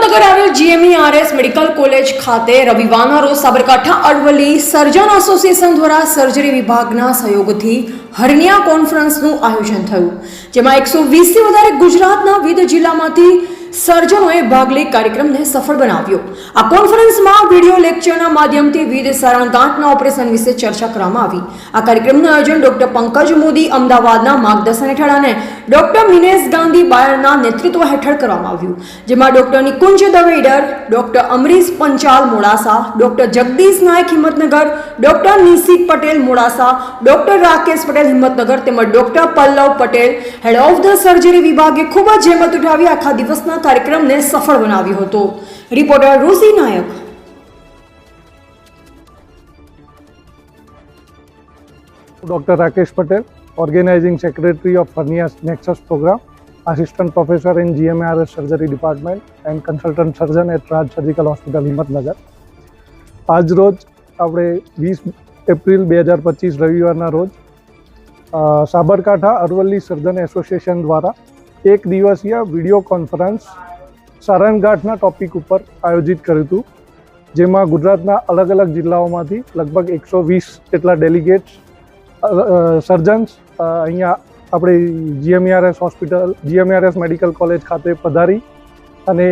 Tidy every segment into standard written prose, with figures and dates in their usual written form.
હિંમતનગર આવેલ GMERS medical college ખાતે રવિવારના રોજ સાબરકાંઠા અરવલ્લી સર્જન એસોસિએશન દ્વારા સર્જરી વિભાગના સહયોગથી હર્નિયા કોન્ફરન્સનું આયોજન થયું, જેમાં 120થી વધારે ગુજરાતના વિવિધ જિલ્લામાંથી સર્જનોએ ભાગ લઈ કાર્યક્રમને સફળ બનાવ્યો। આ કોન્ફરન્સમાં વિડિયો લેક્ચરના માધ્યમથી વિવિધ સારણગાંઠના ઓપરેશન વિશે ચર્ચા કરવામાં આવી। આ કાર્યક્રમનું આયોજન ડોક્ટર પંકજ મોદી અમદાવાદના માર્ગદર્શન હેઠળ અને ડોક્ટર મિનેશ ગાંધી બાયરના નેતૃત્વ હેઠળ કરવામાં આવ્યું, જેમાં ડોક્ટર નિકુંજ દવેડર, doctor Amrish Panchal Modasa, doctor Jagdish Nayak Himmatnagar, doctor Nishit Patel Modasa, doctor Rakesh Patel Himmatnagar તેમજ doctor Pallav Patel head of the surgery વિભાગે ખૂબ જ જહેમત ઉઠાવી આખા દિવસના કાર્યક્રમને સફળ બનાવ્યો હતો। Reporter રુસી Nayak. Dr. Rakesh Patel, Organizing Secretary of Hernia Nexus Program, Assistant Professor in GMERS Surgery Department and Consultant Surgeon at Raj Surgical Hospital, Himmatnagar. આજ રોજ આપણે 20 એપ્રિલ 2025 રવિવારના રોજ સાબરકાંઠા અરવલ્લી સર્જન એસોસિએશન દ્વારા એક દિવસીય વિડીયો કોન્ફરન્સ સારણગાંઠના ટોપિક ઉપર આયોજિત કર્યું હતું, જેમાં ગુજરાતના અલગ અલગ જિલ્લાઓમાંથી લગભગ 120 જેટલા ડેલિગેટ્સ સર્જન્સ અહીંયા આપણે GMERS મેડિકલ કોલેજ ખાતે પધારી અને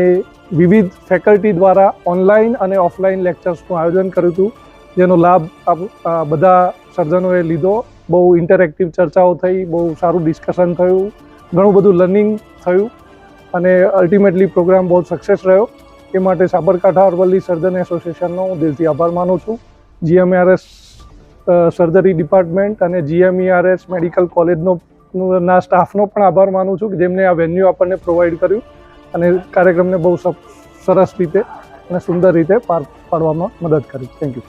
વિવિધ ફેકલ્ટી દ્વારા ઓનલાઈન અને ઓફલાઈન લેક્ચર્સનું આયોજન કર્યું હતું, જેનો લાભ બધા સર્જનોએ લીધો। બહુ ઇન્ટરેક્ટિવ ચર્ચાઓ થઈ, બહુ સારું ડિસ્કશન થયું, ઘણું બધું લર્નિંગ થયું અને અલ્ટિમેટલી પ્રોગ્રામ બહુ સક્સેસ રહ્યો। એ માટે સાબરકાંઠા અરવલ્લી સર્જન એસોસિએશનનો હું દિલથી આભાર માનું છું। GMERS સર્જરી ડિપાર્ટમેન્ટ અને GMERS મેડિકલ કોલેજના સ્ટાફનો પણ આભાર માનું છું કે જેમને આ વેન્યુ આપણને પ્રોવાઈડ કર્યું અને કાર્યક્રમને બહુ સરસ રીતે અને સુંદર રીતે પાર પાડવામાં મદદ કરી। Thank you.